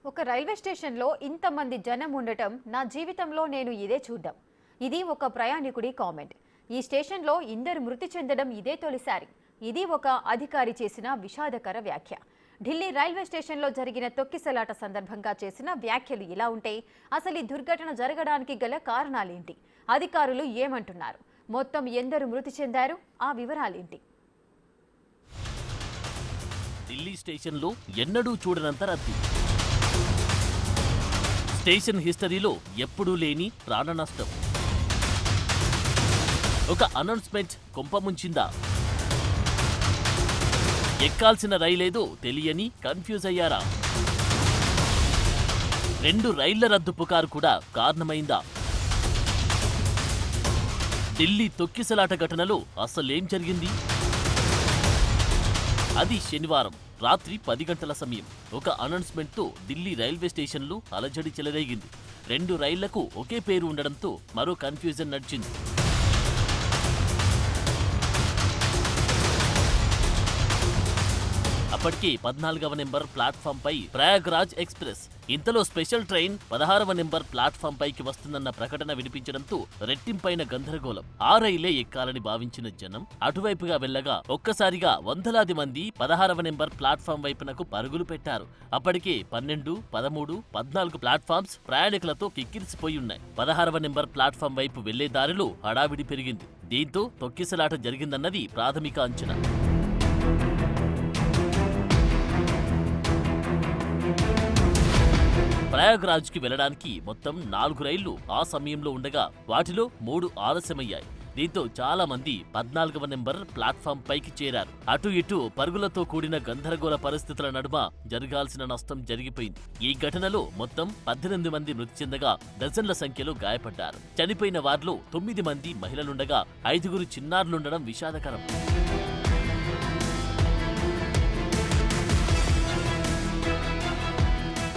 ఒక రైల్వే స్టేషన్లో ఇంతమంది జనం ఉండటం నా జీవితంలో నేను ఇదే చూడ్డం. ఇది ఒక ప్రయాణికుడి కామెంట్. ఈ స్టేషన్లో ఇందరు మృతి చెందడం ఇదే తొలిసారి. ఇది ఒక అధికారి చేసిన విషాదకర వ్యాఖ్య. ఢిల్లీ రైల్వే స్టేషన్లో జరిగిన తొక్కిసలాట సందర్భంగా చేసిన వ్యాఖ్యలు ఇలా ఉంటే అసలు ఈ దుర్ఘటన జరగడానికి గల కారణాలేంటి? అధికారులు ఏమంటున్నారు? మొత్తం ఎందరు మృతి చెందారు? ఆ వివరాలేంటి? ఢిల్లీ స్టేషన్లో ఎన్నడూ చూడనంత రద్దీ. స్టేషన్ హిస్టరీలో ఎప్పుడూ లేని ప్రాణ నష్టం. ఒక అనౌన్స్మెంట్ కొంపముంచిందా? ఎక్కాల్సిన రైలేదో తెలియని కన్ఫ్యూజ్ అయ్యారా? 2 రైళ్ల రద్దు పుకారు కూడా కారణమైందా? ఢిల్లీ తొక్కిసలాట ఘటనలో అసలేం జరిగింది? అది శనివారం రాత్రి 10 గంటల సమయం. ఒక అనౌన్స్మెంట్తో ఢిల్లీ రైల్వే స్టేషన్లో అలజడి చెలరేగింది. 2 రైళ్లకు ఒకే పేరు ఉండడంతో మరో కన్ఫ్యూజన్ నడిచింది. అప్పటికే 14వ నెంబర్ ప్లాట్ఫామ్ పై ప్రయాగ్రాజ్ ఎక్స్ప్రెస్, ఇంతలో స్పెషల్ ట్రైన్ 16వ నెంబర్ ప్లాట్ఫామ్ పైకి వస్తుందన్న ప్రకటన వినిపించడంతో రెట్టింపైన గందరగోళం. ఆ రైలే ఎక్కాలని భావించిన జనం అటువైపుగా వెళ్లగా ఒక్కసారిగా వందలాది మంది 16వ నెంబర్ ప్లాట్ఫామ్ వైపునకు పరుగులు పెట్టారు. అప్పటికే 12, 13, 14 ప్లాట్ఫామ్స్ ప్రయాణికులతో కిక్కిరిసిపోయి ఉన్నాయి. 16వ నెంబర్ ప్లాట్ఫామ్ వైపు వెళ్లే దారిలో హడావిడి పెరిగింది. దీంతో తొక్కిసలాట జరిగిందన్నది ప్రాథమిక అంచనా. ప్రయాగ్రాజ్కి వెళ్లడానికి మొత్తం 4 రైళ్లు ఆ సమయంలో ఉండగా వాటిలో 3 ఆలస్యమయ్యాయి. దీంతో చాలా మంది 14వ నెంబర్ ప్లాట్ఫామ్ పైకి చేరారు. అటు ఇటు పరుగులతో కూడిన గందరగోళ పరిస్థితుల నడుమ జరగాల్సిన నష్టం జరిగిపోయింది. ఈ ఘటనలో మొత్తం 18 మంది మృతి చెందగా డజన్ల సంఖ్యలో గాయపడ్డారు. చనిపోయిన వారిలో 9 మంది మహిళలుండగా 5 చిన్నారులుండడం విషాదకరం.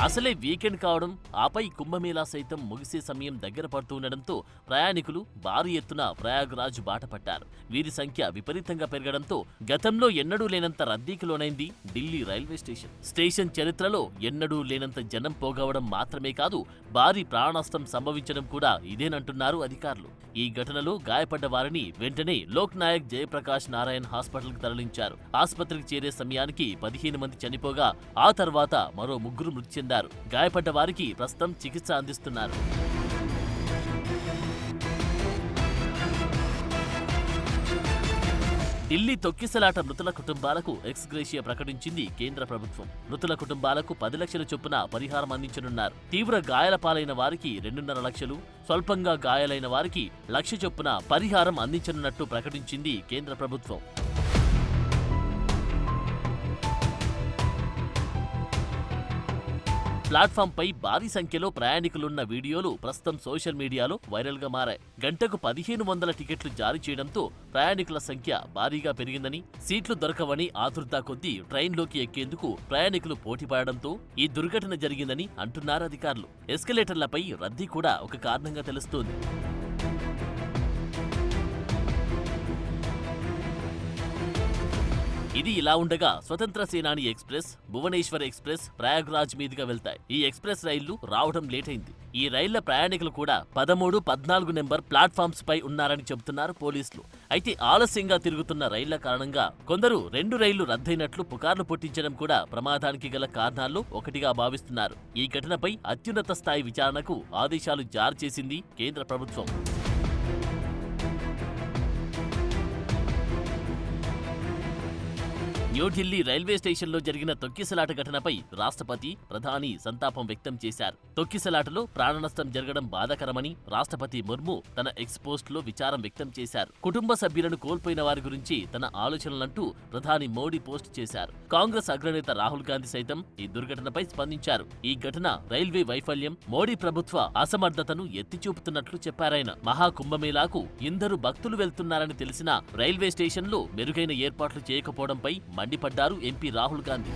అసలే వీకెండ్ కావడం, ఆపై కుంభమేళా సైతం ముగిసే సమయం దగ్గర పడుతుండటంతో ప్రయాణికులు భారీ ఎత్తున ప్రయాగ్రాజ్ బాట పట్టారు. వీరి సంఖ్య విపరీతంగా పెరగడంతో గతంలో ఎన్నడూ లేనంత రద్దీకి లోనైంది ఢిల్లీ రైల్వే స్టేషన్. స్టేషన్ చరిత్రలో ఎన్నడూ లేనంత జనం పోగవడం మాత్రమే కాదు, భారీ ప్రాణనష్టం సంభవించడం కూడా ఇదేనంటున్నారు అధికారులు. ఈ ఘటనలో గాయపడ్డ వారిని వెంటనే లోక్ నాయక్ జయప్రకాష్ నారాయణ్ హాస్పిటల్కి తరలించారు. ఆసుపత్రికి చేరే సమయానికి 15 మంది చనిపోగా ఆ తర్వాత మరో 3 మృతి చెందారు. గాయపడ్డ వారికి ప్రస్తుతం చికిత్స అందిస్తున్నారు. ఢిల్లీ తొక్కిసలాట మృతుల కుటుంబాలకు ఎక్స్ గ్రేషియా ప్రకటించింది కేంద్ర ప్రభుత్వం. మృతుల కుటుంబాలకు 10 లక్షల చొప్పున పరిహారం అందించనున్నారు. తీవ్ర గాయాల పాలైన వారికి 2.5 లక్షలు, స్వల్పంగా గాయాలైన వారికి 1 లక్ష చొప్పున పరిహారం అందించనున్నట్టు ప్రకటించింది కేంద్ర ప్రభుత్వం. ప్లాట్ఫామ్ పై భారీ సంఖ్యలో ప్రయాణికులున్న వీడియోలు ప్రస్తుతం సోషల్ మీడియాలో వైరల్ గా మారాయి. గంటకు 1500 టికెట్లు జారీ చేయడంతో ప్రయాణికుల సంఖ్య భారీగా పెరిగిందని, సీట్లు దొరకవని ఆతృత కొద్దీ ట్రైన్లోకి ఎక్కేందుకు ప్రయాణికులు పోటీపడడంతో ఈ దుర్ఘటన జరిగిందని అంటున్నారు అధికారులు. ఎస్కలేటర్లపై రద్దీ కూడా ఒక కారణంగా తెలుస్తోంది. ఇది ఇలా ఉండగా స్వతంత్ర సేనాని ఎక్స్ప్రెస్, భువనేశ్వర్ ఎక్స్ప్రెస్ ప్రయాగ్రాజ్ మీదుగా వెళ్తాయి. ఈ ఎక్స్ప్రెస్ రైళ్లు రావడం లేట్ అయింది. ఈ రైళ్ల ప్రయాణికులు కూడా 13, 14 నెంబర్ ప్లాట్ఫామ్స్ పై ఉన్నారని చెబుతున్నారు పోలీసులు. అయితే ఆలస్యంగా తిరుగుతున్న రైళ్ల కారణంగా కొందరు 2 రైళ్లు రద్దయినట్లు పుకార్లు పుట్టించడం కూడా ప్రమాదానికి గల కారణాల్లో ఒకటిగా భావిస్తున్నారు. ఈ ఘటనపై అత్యున్నత స్థాయి విచారణకు ఆదేశాలు జారీ చేసింది కేంద్ర ప్రభుత్వం. న్యూఢిల్లీ రైల్వే స్టేషన్లో జరిగిన తొక్కిసలాట ఘటనపై రాష్ట్రపతి, ప్రధాని సంతాపం వ్యక్తం చేశారు. తొక్కిసలాటలో ప్రాణనష్టం జరగడం బాధాకరమని రాష్ట్రపతి ముర్ము తన ఎక్స్ పోస్టులో విచారం వ్యక్తం చేశారు. కుటుంబ సభ్యులను కోల్పోయిన వారి గురించి తన ఆలోచనలంటూ ప్రధాని మోడీ పోస్ట్ చేశారు. కాంగ్రెస్ అగ్రనేత రాహుల్ గాంధీ సైతం ఈ దుర్ఘటనపై స్పందించారు. ఈ ఘటన రైల్వే వైఫల్యం, మోడీ ప్రభుత్వ అసమర్థతను ఎత్తిచూపుతున్నట్లు చెప్పారాయన. మహాకుంభమేళాకు ఇందరు భక్తులు వెళ్తున్నారని తెలిసినా రైల్వే స్టేషన్లో మెరుగైన ఏర్పాట్లు చేయకపోవడంపై మండిపడ్డారు ఎంపీ రాహుల్ గాంధీ.